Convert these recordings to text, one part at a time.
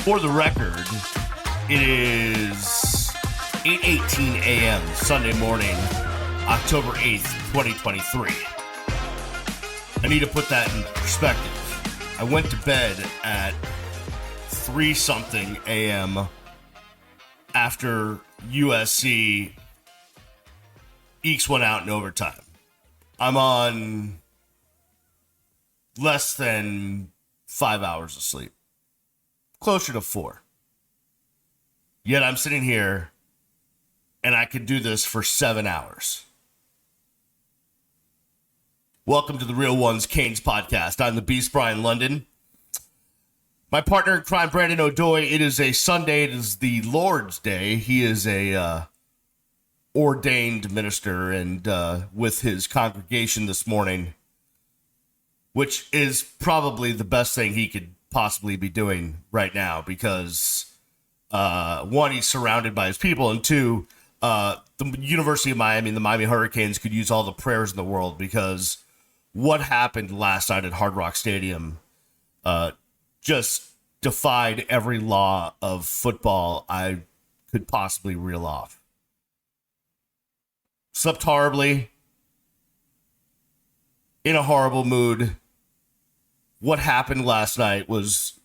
For the record, it is 8:18 a.m. Sunday morning, October 8th, 2023. I need to put that in perspective. I went to bed at 3-something a.m. after USC ekes one out in overtime. I'm on less than 5 hours of sleep. Closer to 4. Yet I'm sitting here and I could do this for 7 hours. Welcome to the Real Ones Canes podcast. I'm the Beast, Brian London. My partner in crime, Brandon O'Doy. It is a Sunday. It is the Lord's Day. He is a ordained minister and with his congregation this morning, which is probably the best thing he could possibly be doing right now because, one, he's surrounded by his people, and two, the University of Miami and the Miami Hurricanes could use all the prayers in the world because what happened last night at Hard Rock Stadium just defied every law of football I could possibly reel off. Slept horribly, in a horrible mood. What happened last night was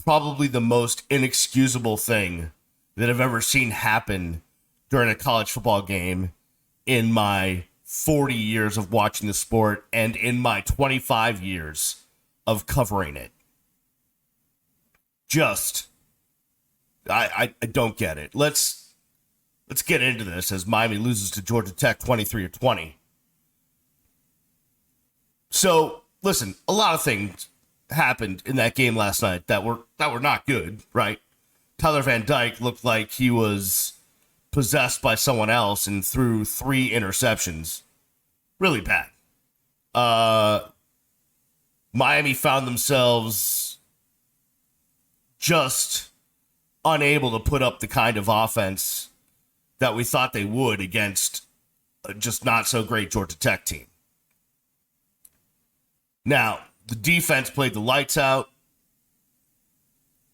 probably the most inexcusable thing that I've ever seen happen during a college football game in my 40 years of watching the sport and in my 25 years of covering it. I don't get it. Let's get into this as Miami loses to Georgia Tech 23-20. So, listen, a lot of things happened in that game last night that were not good, right? Tyler Van Dyke looked like he was possessed by someone else and threw 3 interceptions. Really bad. Miami found themselves just unable to put up the kind of offense that we thought they would against a just not so great Georgia Tech team. Now, the defense played the lights out,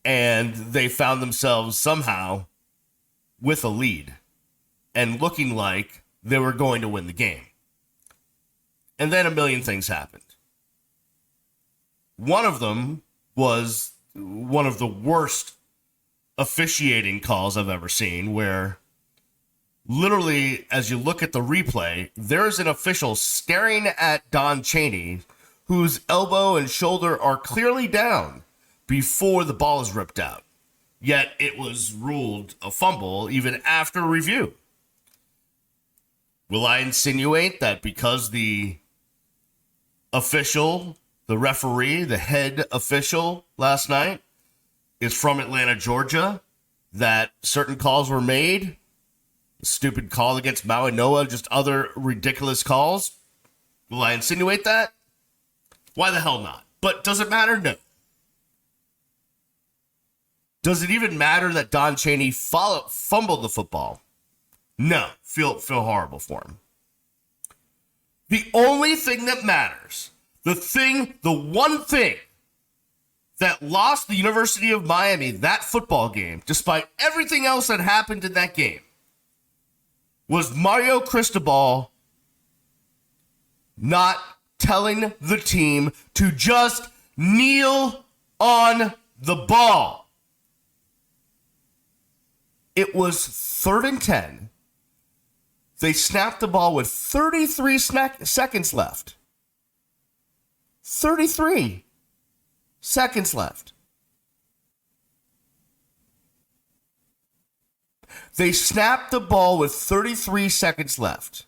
and they found themselves somehow with a lead and looking like they were going to win the game. And then a million things happened. One of them was one of the worst officiating calls I've ever seen, where literally, as you look at the replay, there's an official staring at Don Chaney, whose elbow and shoulder are clearly down before the ball is ripped out. Yet it was ruled a fumble even after review. Will I insinuate that because the official, the referee, the head official last night is from Atlanta, Georgia, that certain calls were made? A stupid call against Maui Noah, just other ridiculous calls? Will I insinuate that? Why the hell not? But does it matter? No. Does it even matter that Don Chaney fumbled the football? No. Feel horrible for him. The only thing that matters, the one thing that lost the University of Miami that football game, despite everything else that happened in that game, was Mario Cristobal not telling the team to just kneel on the ball. It was 3rd and 10. They snapped the ball with 33 seconds left. 33 seconds left. They snapped the ball with 33 seconds left.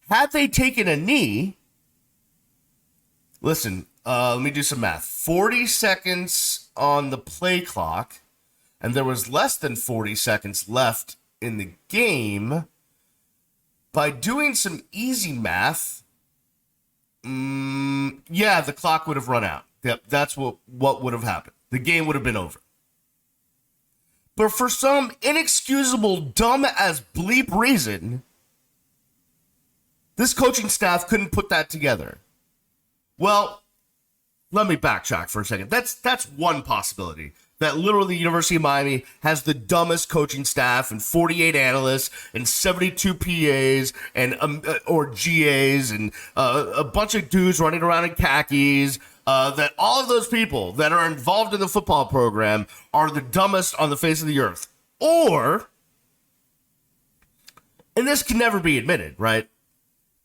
Had they taken a knee, listen, let me do some math. 40 seconds on the play clock, and there was less than 40 seconds left in the game. By doing some easy math, the clock would have run out. Yep, that's what would have happened. The game would have been over. But for some inexcusable, dumb as bleep reason, this coaching staff couldn't put that together. Well, let me backtrack for a second. That's one possibility. that literally the University of Miami has the dumbest coaching staff and 48 analysts and 72 PAs and or GAs and a bunch of dudes running around in khakis, that all of those people that are involved in the football program are the dumbest on the face of the earth. Or, and this can never be admitted, right?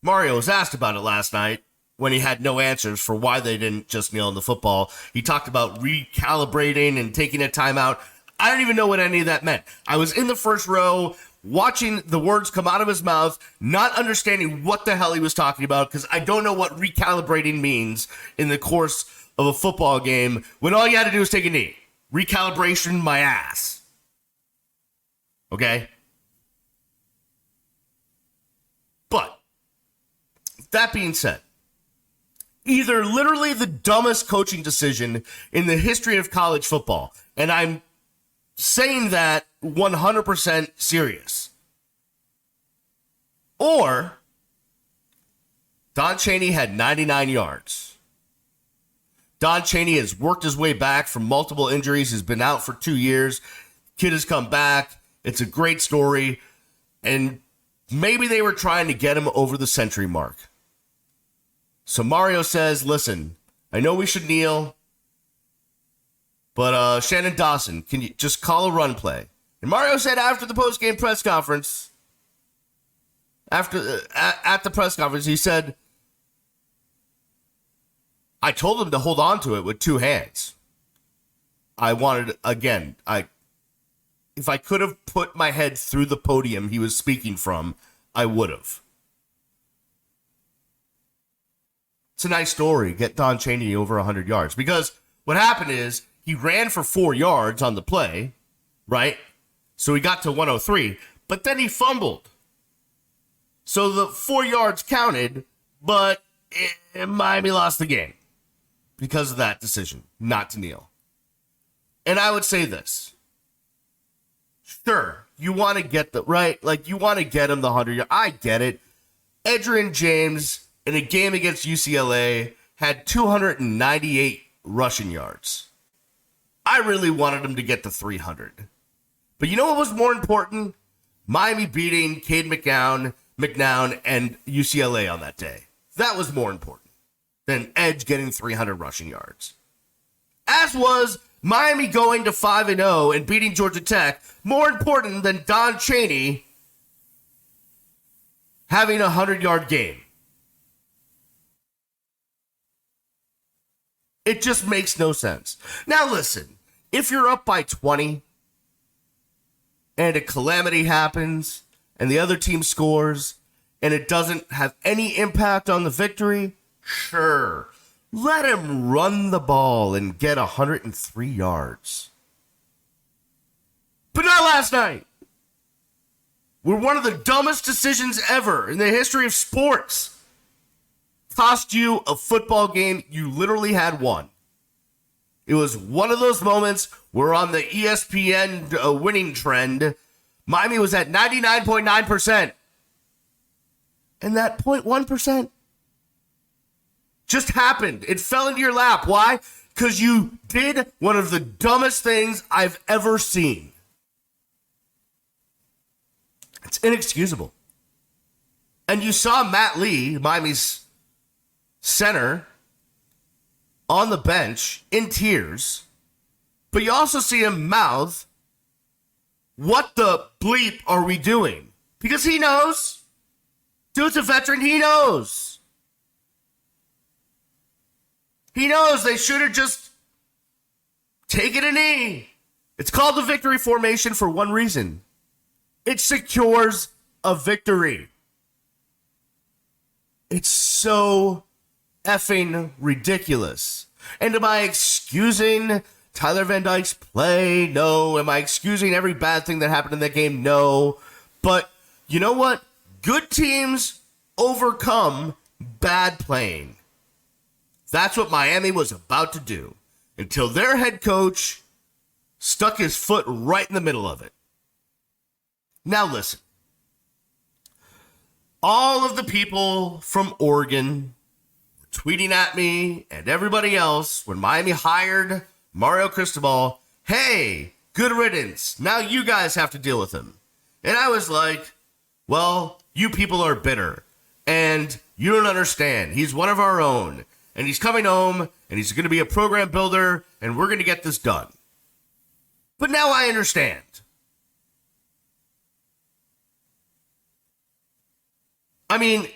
Mario was asked about it last night when he had no answers for why they didn't just kneel on the football. He talked about recalibrating and taking a timeout. I don't even know what any of that meant. I was in the first row watching the words come out of his mouth, not understanding what the hell he was talking about, because I don't know what recalibrating means in the course of a football game when all you had to do was take a knee. Recalibration, my ass. Okay? But, that being said, either literally the dumbest coaching decision in the history of college football, and I'm saying that 100% serious, or Don Chaney had 99 yards. Don Chaney has worked his way back from multiple injuries. He's been out for 2 years. Kid has come back. It's a great story. And maybe they were trying to get him over the century mark. So Mario says, listen, I know we should kneel, but Shannon Dawson, can you just call a run play? And Mario said after the post-game press conference, at the press conference, he said, I told him to hold on to it with two hands. I wanted, again, if I could have put my head through the podium he was speaking from, I would have. It's a nice story. Get Don Chaney over 100 yards. Because what happened is he ran for 4 yards on the play, right? So he got to 103, but then he fumbled. So the 4 yards counted, but Miami lost the game because of that decision not to kneel. And I would say this. Sure, you want to get you want to get him the 100 yards. I get it. Edgerrin James, in a game against UCLA, had 298 rushing yards. I really wanted him to get to 300. But you know what was more important? Miami beating Cade McNown and UCLA on that day. That was more important than Edge getting 300 rushing yards. As was Miami going to 5-0 and beating Georgia Tech, more important than Don Chaney having a 100-yard game. It just makes no sense. Now listen, if you're up by 20 and a calamity happens and the other team scores and it doesn't have any impact on the victory, sure, let him run the ball and get 103 yards. But not last night. We're one of the dumbest decisions ever in the history of sports. Cost you a football game. You literally had one. It was one of those moments where on the ESPN winning trend, Miami was at 99.9%. And that 0.1% just happened. It fell into your lap. Why? Because you did one of the dumbest things I've ever seen. It's inexcusable. And you saw Matt Lee, Miami's center, on the bench in tears, but you also see him mouth, what the bleep are we doing? Because he knows. Dude's a veteran, he knows. He knows they should have just taken a knee. It's called the victory formation for one reason. It secures a victory. It's so effing ridiculous. And am I excusing Tyler Van Dyke's play? No. Am I excusing every bad thing that happened in that game? No. But you know what? Good teams overcome bad playing. That's what Miami was about to do until their head coach stuck his foot right in the middle of it. Now listen. All of the people from Oregon tweeting at me and everybody else when Miami hired Mario Cristobal hey, good riddance. Now you guys have to deal with him. And I was like, well, you people are bitter. And you don't understand. He's one of our own. And he's coming home, and he's going to be a program builder, and we're going to get this done. But now I understand. I mean,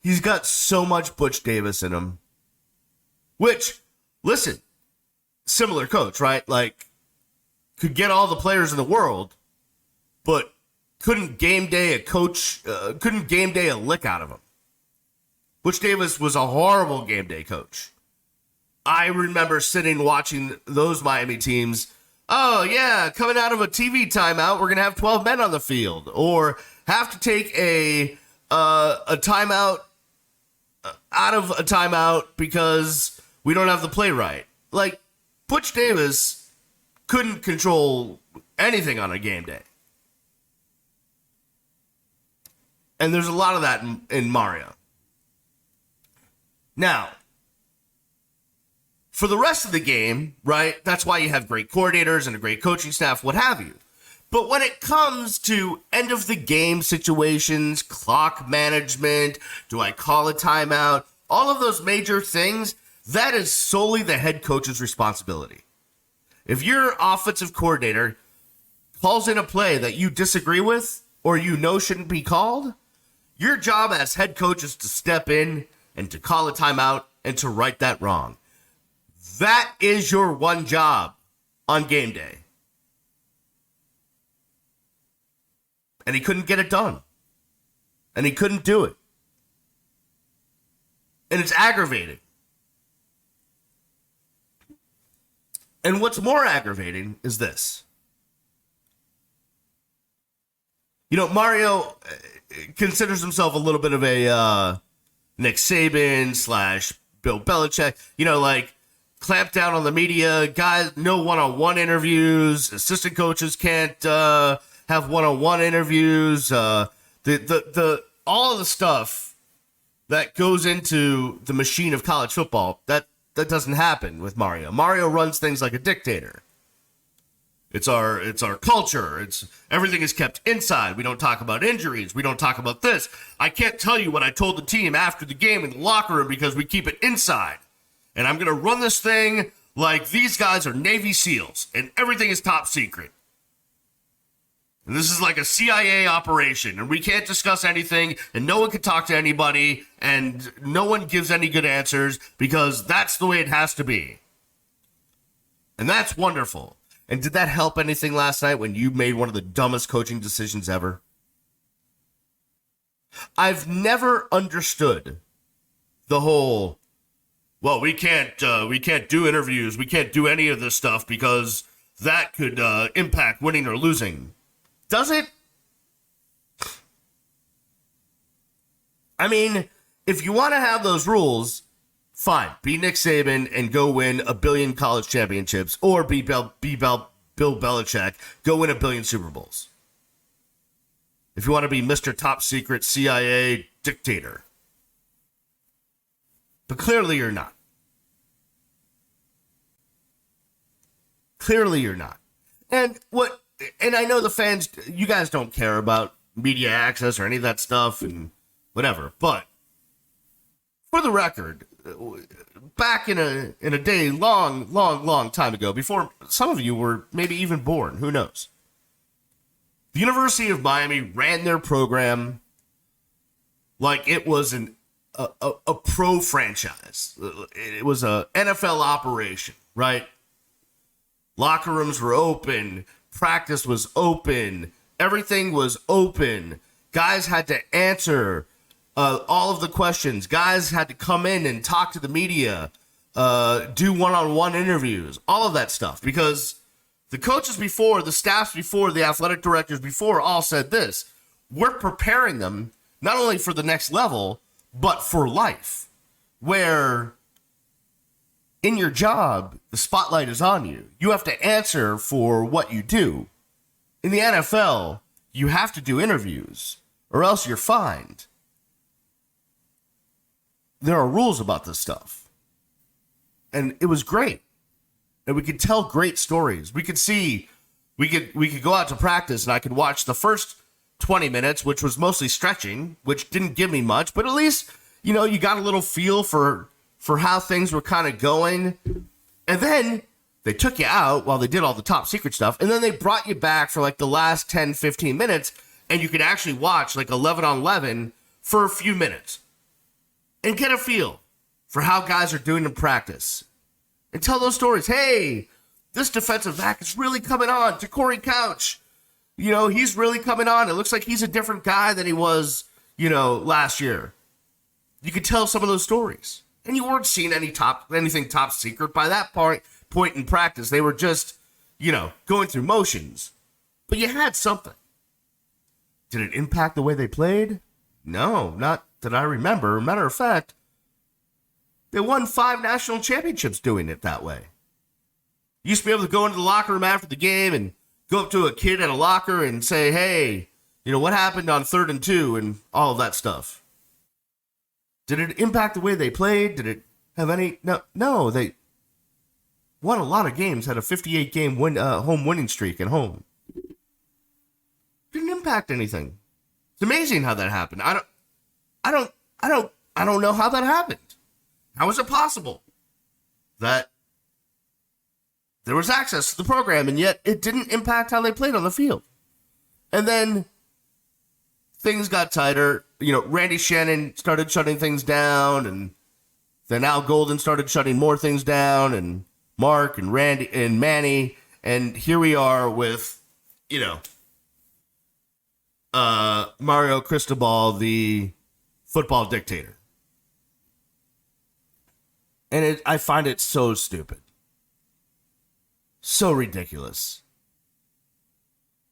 he's got so much Butch Davis in him. Which, listen, similar coach, right? Like, could get all the players in the world, but couldn't game day a lick out of him. Butch Davis was a horrible game day coach. I remember sitting watching those Miami teams. Oh, yeah, coming out of a TV timeout, we're going to have 12 men on the field. Or have to take a timeout out of a timeout because we don't have the play right. Like, Butch Davis couldn't control anything on a game day. And there's a lot of that in Mario. Now, for the rest of the game, right, that's why you have great coordinators and a great coaching staff, what have you. But when it comes to end-of-the-game situations, clock management, do I call a timeout, all of those major things, that is solely the head coach's responsibility. If your offensive coordinator calls in a play that you disagree with or you know shouldn't be called, your job as head coach is to step in and to call a timeout and to right that wrong. That is your one job on game day. And he couldn't get it done. And he couldn't do it. And it's aggravating. And what's more aggravating is this. You know, Mario considers himself a little bit of a Nick Saban / Bill Belichick. You know, like, clamp down on the media. Guys, no one-on-one interviews. Assistant coaches can't have one-on-one interviews. All of the stuff that goes into the machine of college football, that doesn't happen with Mario. Mario runs things like a dictator. It's our culture. Everything is kept inside. We don't talk about injuries. We don't talk about this. I can't tell you what I told the team after the game in the locker room because we keep it inside. And I'm going to run this thing like these guys are Navy SEALs and everything is top secret. And this is like a CIA operation and we can't discuss anything and no one can talk to anybody and no one gives any good answers because that's the way it has to be. And that's wonderful. And did that help anything last night when you made one of the dumbest coaching decisions ever? I've never understood the whole, well, we can't do interviews. We can't do any of this stuff because that could impact winning or losing. Does it? I mean, if you want to have those rules, fine. Be Nick Saban and go win a billion college championships, or be Bill Belichick, go win a billion Super Bowls. If you want to be Mr. Top Secret CIA dictator. But clearly you're not. Clearly you're not. And I know the fans, you guys don't care about media access or any of that stuff and whatever, but for the record, back in a day long time ago, before some of you were maybe even born, who knows? The University of Miami ran their program like it was a pro franchise. It was a NFL operation, right? Locker rooms were open, practice was open, everything was open. Guys had to answer all of the questions. Guys had to come in and talk to the media, do one-on-one interviews, all of that stuff. Because the coaches before, the staffs before, the athletic directors before all said this. We're preparing them not only for the next level, but for life. Where in your job, the spotlight is on you. You have to answer for what you do. In the NFL, you have to do interviews or else you're fined. There are rules about this stuff. And it was great. And we could tell great stories. We could go out to practice and I could watch the first 20 minutes, which was mostly stretching, which didn't give me much, but at least, you got a little feel for how things were kind of going. And then they took you out while they did all the top secret stuff. And then they brought you back for like the last 10, 15 minutes. And you could actually watch like 11 on 11 for a few minutes and get a feel for how guys are doing in practice. And tell those stories. Hey, this defensive back is really coming on. To Corey Couch. He's really coming on. It looks like he's a different guy than he was, last year. You could tell some of those stories. And you weren't seeing anything top secret by that point in practice. They were just, going through motions. But you had something. Did it impact the way they played? No, not that I remember. Matter of fact, they won 5 national championships doing it that way. You used to be able to go into the locker room after the game and go up to a kid at a locker and say, hey, what happened on 3rd and 2 and all of that stuff. Did it impact the way they played? Did it have any? No, they won a lot of games, had a 58-game home winning streak at home. Didn't impact anything. It's amazing how that happened. I don't know how that happened. How is it possible that there was access to the program and yet it didn't impact how they played on the field? And then things got tighter. Randy Shannon started shutting things down, and then Al Golden started shutting more things down, and Mark and Randy and Manny, and here we are with, Mario Cristobal, the football dictator. And I find it so stupid. So ridiculous.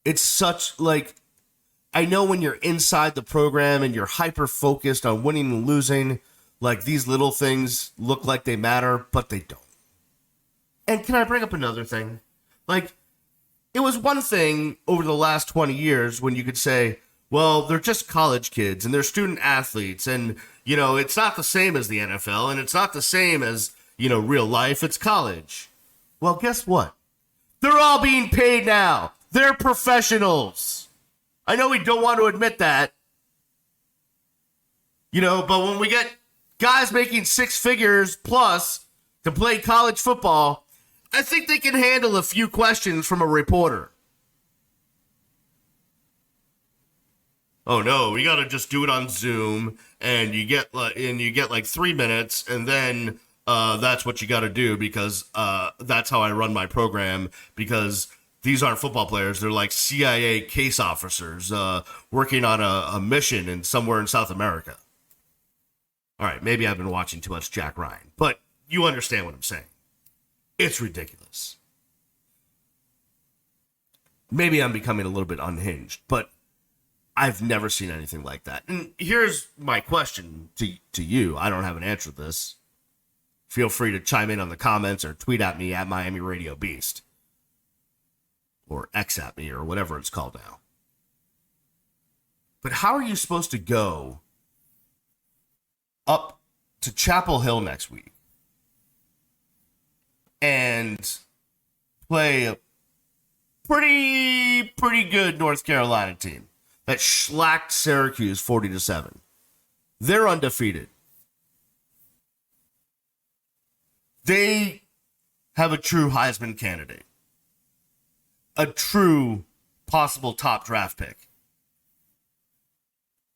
It's such, I know when you're inside the program and you're hyper-focused on winning and losing, these little things look like they matter, but they don't. And can I bring up another thing? It was one thing over the last 20 years when you could say, well, they're just college kids and they're student athletes and, it's not the same as the NFL and it's not the same as, real life. It's college. Well, guess what? They're all being paid now. They're professionals. I know we don't want to admit that, but when we get guys making 6 figures plus to play college football, I think they can handle a few questions from a reporter. Oh no, we got to just do it on Zoom, and you get 3 minutes, and then that's what you got to do because that's how I run my program. Because these aren't football players; they're like CIA case officers working on a mission in somewhere in South America. All right, maybe I've been watching too much Jack Ryan, but you understand what I'm saying. It's ridiculous. Maybe I'm becoming a little bit unhinged, but I've never seen anything like that. And here's my question to you. I don't have an answer to this. Feel free to chime in on the comments or tweet at me at Miami Radio Beast. Or X at me or whatever it's called now. But how are you supposed to go up to Chapel Hill next week and play a pretty good North Carolina team that schlacked Syracuse 40-7. They're undefeated. They have a true Heisman candidate. A true possible top draft pick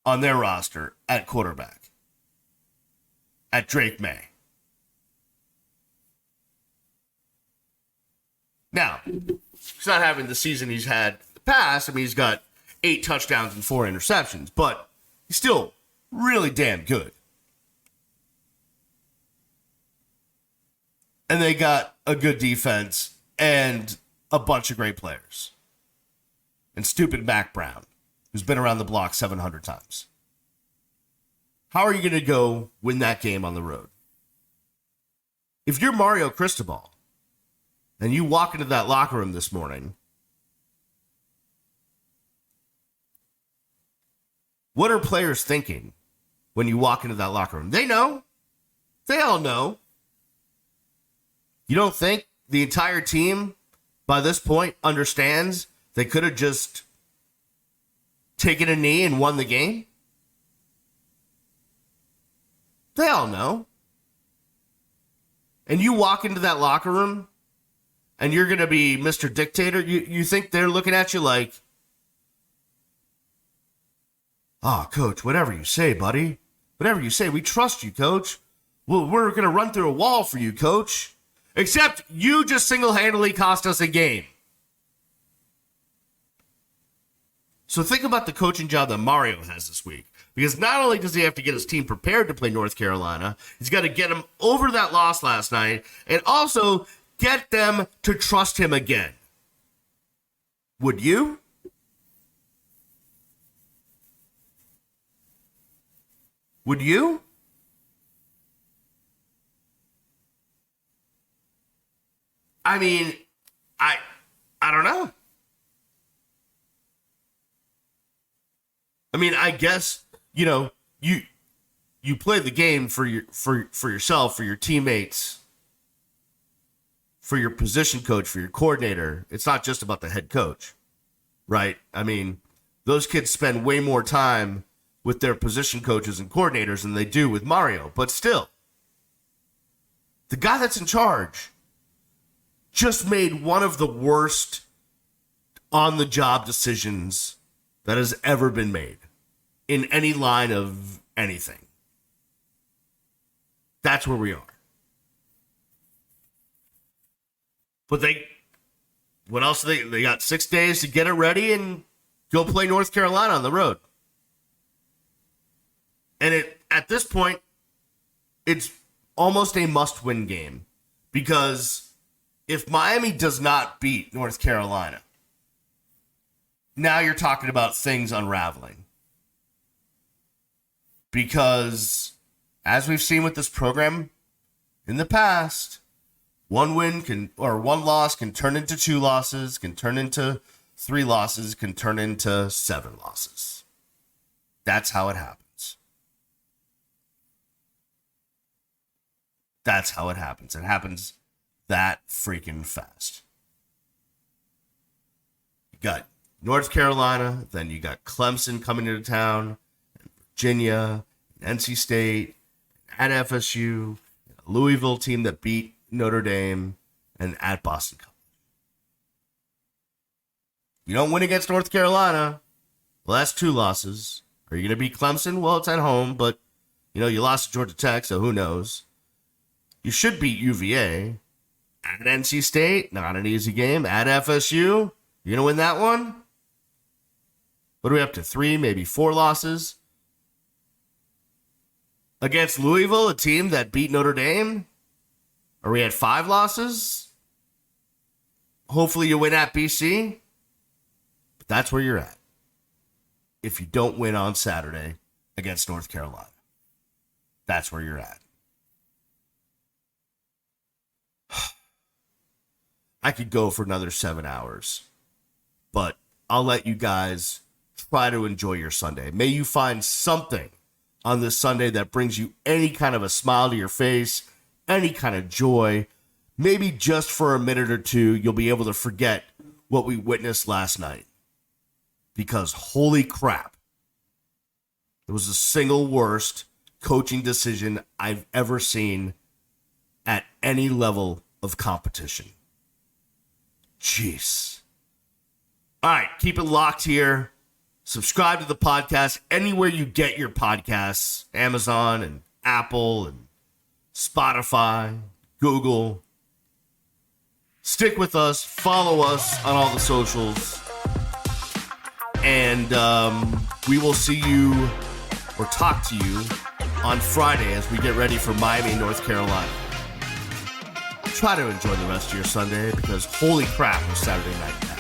on their roster at quarterback. At Drake May. Now, he's not having the season he's had in the past. I mean, he's got 8 touchdowns and 4 interceptions, but he's still really damn good. And they got a good defense and a bunch of great players. And stupid Mac Brown, who's been around the block 700 times. How are you going to go win that game on the road? If you're Mario Cristobal and you walk into that locker room this morning, what are players thinking when you walk into that locker room? They know. They all know. You don't think the entire team by this point understands they could have just taken a knee and won the game? They all know. And you walk into that locker room and you're going to be Mr. Dictator. You think they're looking at you like, oh, coach, whatever you say, buddy. Whatever you say, we trust you, coach. Well, we're going to run through a wall for you, coach. Except you just single-handedly cost us a game. So think about the coaching job that Mario has this week. Because not only does he have to get his team prepared to play North Carolina, he's got to get them over that loss last night and also get them to trust him again. Would you? Would you? I mean, I don't know. I mean, I guess, you play the game for yourself, for your teammates, for your position coach, for your coordinator. It's not just about the head coach, right? I mean, those kids spend way more time with their position coaches and coordinators than they do with Mario. But still, the guy that's in charge just made one of the worst on-the-job decisions that has ever been made in any line of anything. That's where we are. But what else? They got 6 days to get it ready and go play North Carolina on the road. And at this point, it's almost a must-win game. Because if Miami does not beat North Carolina, now you're talking about things unraveling. Because, as we've seen with this program in the past, one loss can turn into 2 losses, can turn into 3 losses, can turn into 7 losses. That's how it happens. That's how it happens. It happens that freaking fast. You got North Carolina, then you got Clemson coming into town, and Virginia, and NC State, at FSU, a Louisville team that beat Notre Dame, and at Boston College. You don't win against North Carolina, well, that's 2 losses. Are you going to beat Clemson? Well, it's at home, but, you lost to Georgia Tech, so who knows? You should beat UVA. At NC State, not an easy game. At FSU, you going to win that one? What are we up to? 3, maybe 4 losses? Against Louisville, a team that beat Notre Dame? Are we at 5 losses? Hopefully you win at BC. But that's where you're at. If you don't win on Saturday against North Carolina. That's where you're at. I could go for another 7 hours. But I'll let you guys try to enjoy your Sunday. May you find something on this Sunday that brings you any kind of a smile to your face, any kind of joy. Maybe just for a minute or two, you'll be able to forget what we witnessed last night. Because holy crap, it was the single worst coaching decision I've ever seen at any level of competition. Jeez. All right, keep it locked here. Subscribe to the podcast anywhere you get your podcasts. Amazon and Apple and Spotify, Google. Stick with us. Follow us on all the socials. And we will see you or talk to you on Friday as we get ready for Miami, North Carolina. Try to enjoy the rest of your Sunday because holy crap, it's Saturday night.